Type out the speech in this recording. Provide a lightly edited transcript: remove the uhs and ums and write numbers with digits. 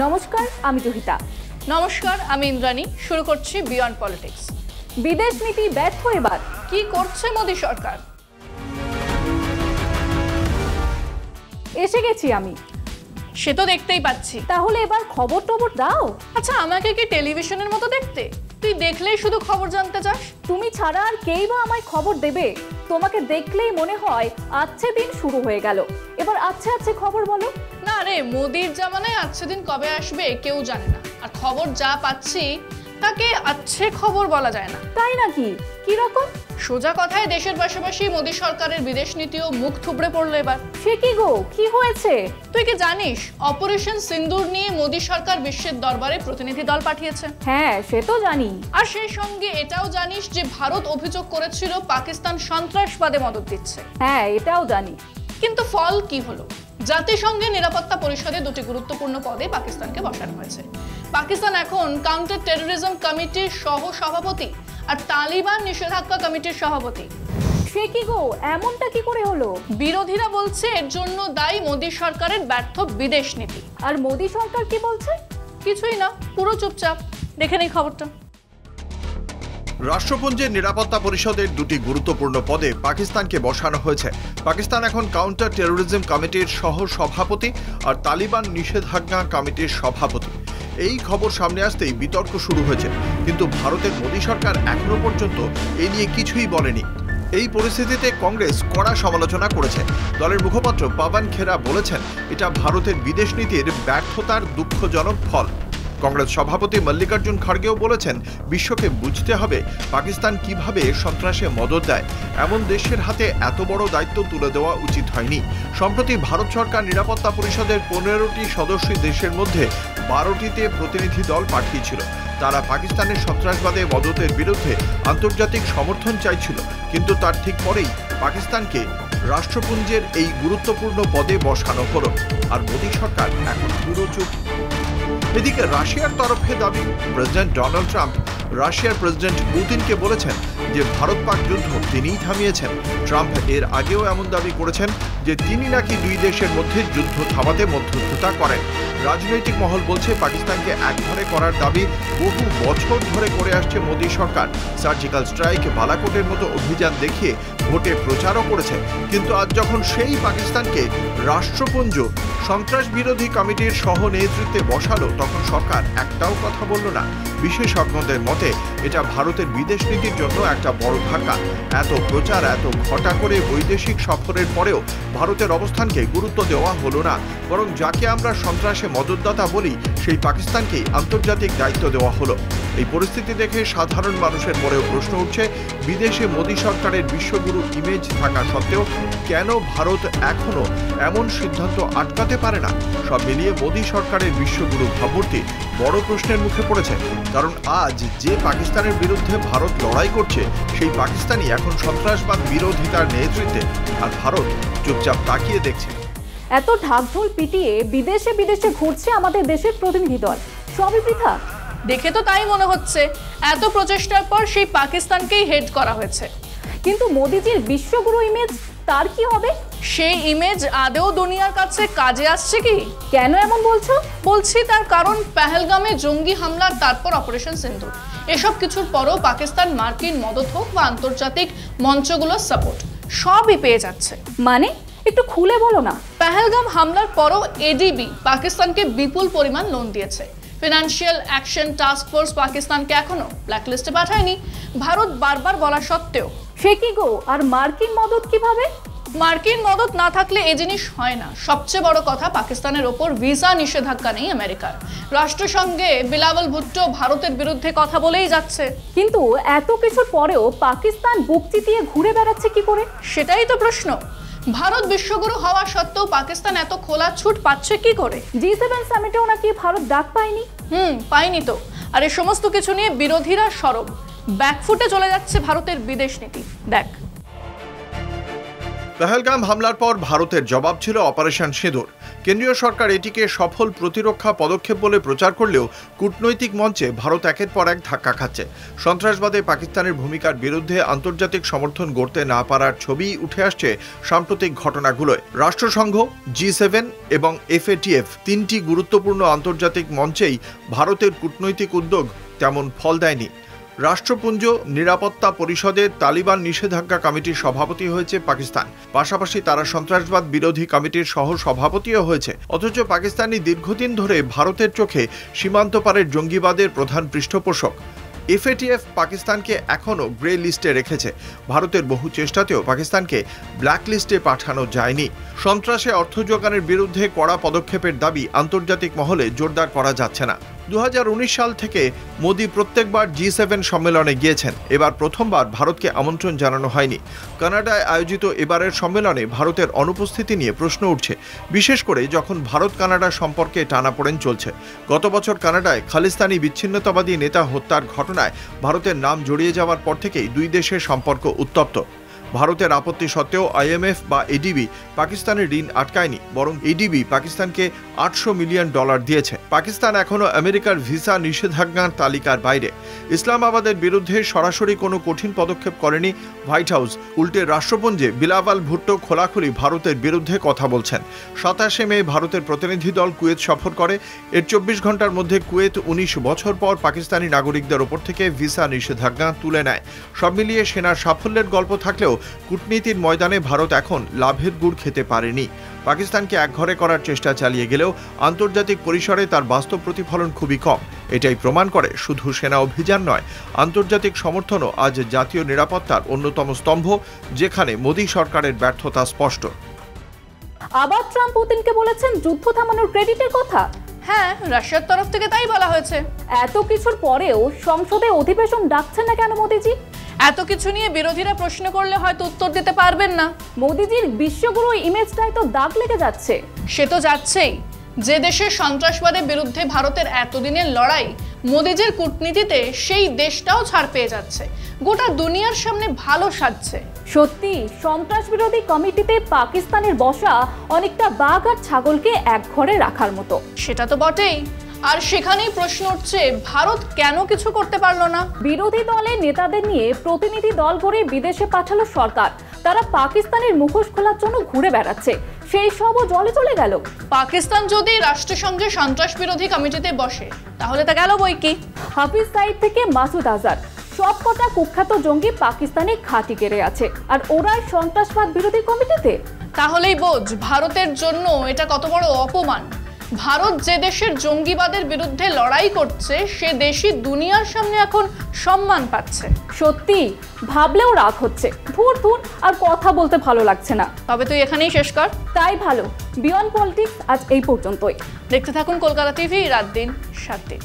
নমস্কার, আমি জহিতা। নমস্কার, আমি ইন্দ্রাণী। শুরু করছি বিয়ন্ড পলিটিক্স। বিদেশ নীতি ব্যর্থ, এবার কি করছে মোদী সরকার? এসে গেছি আমি। সে তো দেখতেই পাচ্ছি। তাহলে এবার খবর টবর দাও। আচ্ছা, আমাকে কি টেলিভিশনের মতো দেখতে? তুই দেখলেই শুধু খবর জানতে চাস? তুমি ছাড়া আর কেই বা আমায় খবর দেবে? তোমাকে দেখলেই মনে হয় আজকে দিন শুরু হয়ে গেল। এবার আচ্ছা আচ্ছা খবর বলো। না রে, মোদির জামানায় আজকে দিন কবে আসবে কেউ জানে না। আর খবর যা পাচ্ছি তাকে আচ্ছে খবর বলা যায় না। তাই নাকি? কি রকম? সোজা কথায় দেশের পাশাপাশি মোদী সরকারের বিদেশ নীতিও মুখ থুবড়ে পড়লো এবার। সে কি গো, কি হয়েছে? তুই কি জানিস অপারেশন সিন্দুর নিয়ে মোদী সরকার বিশ্বের দরবারে প্রতিনিধি দল পাঠিয়েছে? হ্যাঁ, সে তো জানি। আর সেই সঙ্গে এটাও জানিস যে ভারত অভিযোগ করেছিল পাকিস্তান সন্ত্রাসবাদে মদদ দিচ্ছে। হ্যাঁ, এটাও জানি। কিন্তু ফল কি হলো? জাতিসংঘের নিরাপত্তা পরিষদে দুটি গুরুত্বপূর্ণ পদে পাকিস্তানকে বসানো হয়েছে। পাকিস্তান এখন কাউন্টার টেরোরিজম কমিটির সহ সভাপতি আর তালিবান নিষেধাজ্ঞা কমিটির সভাপতি। সে কি গো, এমনটা কি করে হলো? বিরোধীরা বলছে এর জন্য দায়ী মোদী সরকারের ব্যর্থ বিদেশ নীতি। আর মোদী সরকার কি বলছে? কিছুই না, পুরো চুপচাপ। দেখে নেই খবরটা। রাষ্ট্রপুঞ্জের নিরাপত্তা পরিষদের দুটি গুরুত্বপূর্ণ পদে পাকিস্তানকে বসানো হয়েছে। পাকিস্তান এখন কাউন্টার টেরোরিজম কমিটির সহ সভাপতি আর তালিবান নিষেধাজ্ঞা কমিটির সভাপতি। এই খবর সামনে আসতেই বিতর্ক শুরু হয়েছে, কিন্তু ভারতের মোদী সরকার এখনো পর্যন্ত এ নিয়ে কিছুই বলেনি। এই পরিস্থিতিতে কংগ্রেস কড়া সমালোচনা করেছে। দলের মুখপাত্র পাবন খেরা বলেছেন, এটা ভারতের বিদেশ নীতির ব্যর্থতার দুঃখজনক ফল। কংগ্রেস সভাপতি মল্লিকার্জুন খড়গেও বলেছেন, বিশ্বকে বুঝতে হবে পাকিস্তান কিভাবে সন্ত্রাসে মদদ দেয়। এমন দেশের হাতে এত বড় দায়িত্ব তুলে দেওয়া উচিত হয়নি। সম্প্রতি ভারত সরকার নিরাপত্তা পরিষদের 15টি সদস্য দেশের মধ্যে 12টিতে প্রতিনিধি দল পাঠিয়েছিল। তারা পাকিস্তানের সন্ত্রাসবাদে মদদের বিরুদ্ধে আন্তর্জাতিক সমর্থন চাইছিল, কিন্তু তার ঠিক পরেই পাকিস্তানকে রাষ্ট্রপুঞ্জের এই গুরুত্বপূর্ণ পদে বসানো হলো। আর মোদী সরকার এখন পুরো চুপ। এদিকে রাশিয়ার তরফে দাবি, প্রেসিডেন্ট ডোনাল্ড ট্রাম্প রাশিয়ার প্রেসিডেন্ট পুতিনকে বলেছেন যে ভারত পাক যুদ্ধ তিনিই থামিয়েছেন। ট্রাম্প এর আগেও এমন দাবি করেছেন যে তিনি নাকি দুই দেশের মধ্যে যুদ্ধ থামাতে মধ্যস্থতা করেন। রাজনৈতিক মহল বলছে পাকিস্তানকে একঘরে করার দাবি বহু বছর ধরে করে আসছে মোদী সরকার। সার্জিক্যাল স্ট্রাইক, বালাকোটের মতো অভিযান দেখিয়ে ভোটে প্রচারও করেছে। কিন্তু আজ যখন সেই পাকিস্তানকে রাষ্ট্রপুঞ্জ সন্ত্রাস বিরোধী কমিটির সহ নেতৃত্বে বসালো, তখন সরকার একটাও কথা বলল না। বিশেষজ্ঞদের মতে এটা ভারতের বিদেশ নীতির জন্য একটা বড় ধাক্কা। এত প্রচার, এত ঘটা করে বৈদেশিক সফরের পরেও ভারতের অবস্থানকে গুরুত্ব দেওয়া হলো না, বরং যাকে আমরা সন্ত্রাসে মদতদাতা বলি সেই পাকিস্তানকেই আন্তর্জাতিক দায়িত্ব দেওয়া হলো। এই পরিস্থিতি দেখে সাধারণ মানুষের মনেও প্রশ্ন উঠছে, বিদেশে মোদী সরকারের বিশ্বগুরু ইমেজ থাকা সত্ত্বেও কেন ভারত এখনো এমন সিদ্ধান্ত আটকাতে পারে না? সব মিলিয়ে মোদী সরকারের বিশ্বগুরু ভাবমূর্তি বড় প্রশ্নের মুখে পড়েছে। কারণ আজ যে পাকিস্তানের বিরুদ্ধে ভারত লড়াই করছে, সেই পাকিস্তানই এখন সন্ত্রাসবাদ বিরোধিতার নেতৃত্বে, আর ভারত চুপচাপ তাকিয়ে দেখছে। এত ঢাকঢোল পিটিয়ে বিদেশে বিদেশে ঘুরছে আমাদের দেশের প্রতিনিধি দল, সবই বৃথা। দেখে তো তাই মনে হচ্ছে। এত প্রচেষ্টার পর সেই পাকিস্তানকেই হেড করা হয়েছে। কিন্তু মোদিজির বিশ্বগুরু ইমেজ, তার কি হবে? সেই ইমেজ আদেও দুনিয়ার কাছে কাজে আসছে কি? কেন এমন বলছো? বলছি তার কারণ পেহেলগামে জঙ্গি হামলার, তারপর অপারেশন সিন্দুর, এসব কিছুর পরও পাকিস্তান মার্কিন মদত হোক বা আন্তর্জাতিক মঞ্চগুলোর সাপোর্ট সবই পেয়ে যাচ্ছে। মানে একটু খুলে বলো না। পেহেলগাম হামলার পরও এডিবি পাকিস্তানকে বিপুল পরিমাণ লোন দিয়েছে। ফিনান্সিয়াল অ্যাকশন টাস্ক ফোর্স পাকিস্তানকে এখনো ব্ল্যাকলিস্টে পাঠায়নি, ভারত বারবার বলা সত্ত্বেও। সে কি গো, আর মার্কিন মদত কিভাবে? মার্কিন মদত না থাকলে এ জিনিস হয় না। সবচেয়ে বড় কথা, পাকিস্তানের ওপর ভিসা নিষেধাজ্ঞা নেই আমেরিকার। রাষ্ট্রসংঘে বিলাওয়াল ভুট্টো ভারতের বিরুদ্ধে কথা বলেই যাচ্ছে। কিন্তু এত কিছুর পরেও পাকিস্তান বুক চিতিয়ে ঘুরে বেড়াচ্ছে কি করে? সেটাই তো প্রশ্ন। ভারত বিশ্বগুরু হওয়া সত্ত্বেও পাকিস্তান এত খোলা ছুট পাচ্ছে কি করে? G7 সামিটেও নাকি ভারত ডাক পায়নি। পায়নি তো। আর এই সমস্ত কিছু নিয়ে বিরোধীরা সরব। ব্যাকফুটে চলে যাচ্ছে ভারতের বিদেশ নীতি। দেখ, পেহেলগাম হামলার পর ভারতের জবাব ছিল অপারেশন সিঁদুর। কেন্দ্রীয় সরকার এটিকে সফল প্রতিরক্ষা পদক্ষেপ বলে প্রচার করলেও কূটনৈতিক মঞ্চে ভারত একের পর এক ধাক্কা খাচ্ছে। সন্ত্রাসবাদে পাকিস্তানের ভূমিকার বিরুদ্ধে আন্তর্জাতিক সমর্থন গড়তে না পারার ছবি উঠে আসছে সাম্প্রতিক ঘটনাগুলোয়। রাষ্ট্রসংঘ, G7 এবং FATF তিনটি গুরুত্বপূর্ণ আন্তর্জাতিক মঞ্চেই ভারতের কূটনৈতিক উদ্যোগ তেমন ফল দেয়নি। রাষ্ট্রপুঞ্জ নিরাপত্তা পরিষদের তালিবান নিষেধাজ্ঞা কমিটির সভাপতি হয়েছে পাকিস্তান, পাশাপাশি তারা সন্ত্রাসবাদ বিরোধী কমিটির সহ সভাপতিও হয়েছে। অথচ পাকিস্তানি দীর্ঘদিন ধরে ভারতের চোখে সীমান্ত পারের জঙ্গিবাদের প্রধান পৃষ্ঠপোষক। FATF পাকিস্তানকে এখনও গ্রে লিস্টে রেখেছে। ভারতের বহু চেষ্টাতেও পাকিস্তানকে ব্ল্যাক লিস্টে পাঠানো যায়নি। সন্ত্রাসে অর্থ যোগানের বিরুদ্ধে কড়া পদক্ষেপের দাবি আন্তর্জাতিক মহলে জোরদার করা যাচ্ছে না। 2019 সাল থেকে মোদি প্রত্যেকবার G7 সম্মেলনে গিয়েছেন। এবার প্রথমবার ভারতকে আমন্ত্রণ জানানো হয়নি। কানাডায় আয়োজিত এবারের সম্মেলনে ভারতের অনুপস্থিতি নিয়ে প্রশ্ন উঠছে, বিশেষ করে যখন ভারত কানাডা সম্পর্কে টানাপোড়েন চলছে। গত বছর কানাডায় খালিস্তানি বিচ্ছিন্নতাবাদী নেতা হত্যার ঘটনায় ভারতের নাম জড়িয়ে যাওয়ার পর থেকেই দুই দেশের সম্পর্ক উত্তপ্ত। ভারতের আপত্তি সত্ত্বেও IMF বা ADB পাকিস্তানের ঋণ আটকায়নি, বরং ADB পাকিস্তানকে $800 মিলিয়ন দিয়েছে। পাকিস্তান এখনও আমেরিকার ভিসা নিষেধাজ্ঞার তালিকার বাইরে। ইসলামাবাদের বিরুদ্ধে সরাসরি কোনো কঠিন পদক্ষেপ করেনি হোয়াইট হাউস। উল্টে রাষ্ট্রপুঞ্জে বিলাওয়াল ভুট্টো খোলাখুলি ভারতের বিরুদ্ধে কথা বলছেন। 27 মে ভারতের প্রতিনিধি দল কুয়েত সফর করে। এর 24 ঘন্টার মধ্যে কুয়েত 19 বছর পর পাকিস্তানি নাগরিকদের ওপর থেকে ভিসা নিষেধাজ্ঞা তুলে নেয়। সব মিলিয়ে সেনার সাফল্যের গল্প থাকলেও কূটনীতির ময়দানে ভারত এখন লাভের গুড় খেতে পারেনি। পাকিস্তানকে একঘরে করার চেষ্টা চালিয়ে গেলেও আন্তর্জাতিক পরিসরে তার বাস্তব প্রতিফলন খুবই কম। এটাই প্রমাণ করে শুধু সেনা অভিযান নয়, আন্তর্জাতিক সমর্থনও আজ জাতীয় নিরাপত্তার অন্যতম স্তম্ভ, যেখানে মোদী সরকারের ব্যর্থতা স্পষ্ট। আবার ট্রাম্প পুতিনকে বলেছেন যুদ্ধ থামানোর ক্রেডিটের কথা। হ্যাঁ, রাশিয়ার তরফ থেকে তাই বলা হয়েছে। এত কিছুর পরেও সংসদে অধিবেশন ডাকছেন না কেন মোদিজি? এত কিছু নিয়ে বিরোধীরা প্রশ্ন করলে হয়তো উত্তর দিতে পারবেন না। মোদিজির বিশ্বগুরু ইমেজটাই তো দাগ লেগে যাচ্ছে। সে তো যাচ্ছেই। যে দেশের সন্ত্রাসবাদের বিরুদ্ধে ভারতের এতদিনের লড়াই, মোদিজির কূটনীতিতে সেই দেশটাও ছাড় পেয়ে যাচ্ছে, গোটা দুনিয়ার সামনে ভালো সাজছে। সত্যি সন্ত্রাস বিরোধী কমিটিতে পাকিস্তানের বসা অনেকটা বাঘ আর ছাগলকে এক ঘরে রাখার মতো। সেটা তো বটেই। আর সেখানেই প্রশ্ন উঠছে, ভারত কেন কিছু করতে পারলো না? বিরোধী দলের নেতাদের নিয়ে প্রতিনিধি দল করে বিদেশে পাঠালো সরকার। তারা পাকিস্তানের মুখোশ খোলার জন্য ঘুরে বেড়াচ্ছে, সেই সবও জলে চলে গেল। পাকিস্তান যদি রাষ্ট্রসংঘের সন্ত্রাস বিরোধী কমিটিতে বসে, তাহলে তা গেল বই কি। হাফিজ সাইদ থেকে মাসুদ আজহার সবকটা কুখ্যাত জঙ্গি পাকিস্তানে ঘাঁটি গেড়ে আছে, আর ওরাই সন্ত্রাসবাদ বিরোধী কমিটিতে। তাহলেই বোঝ ভারতের জন্য এটা কত বড় অপমান। ভারত যে দেশের জঙ্গিবাদের বিরুদ্ধে লড়াই করছে, সে দেশই দুনিয়ার সামনে এখন সম্মান পাচ্ছে। সত্যি ভাবলেও রাগ হচ্ছে। ধুর ধুর, আর কথা বলতে ভালো লাগছে না। তবে তুই এখানেই শেষ কর। তাই ভালো। বিয়ন্ড পলিটিক্স আজ এই পর্যন্তই। দেখতে থাকুন কলকাতা টিভি, রাত দিন 7 দিন।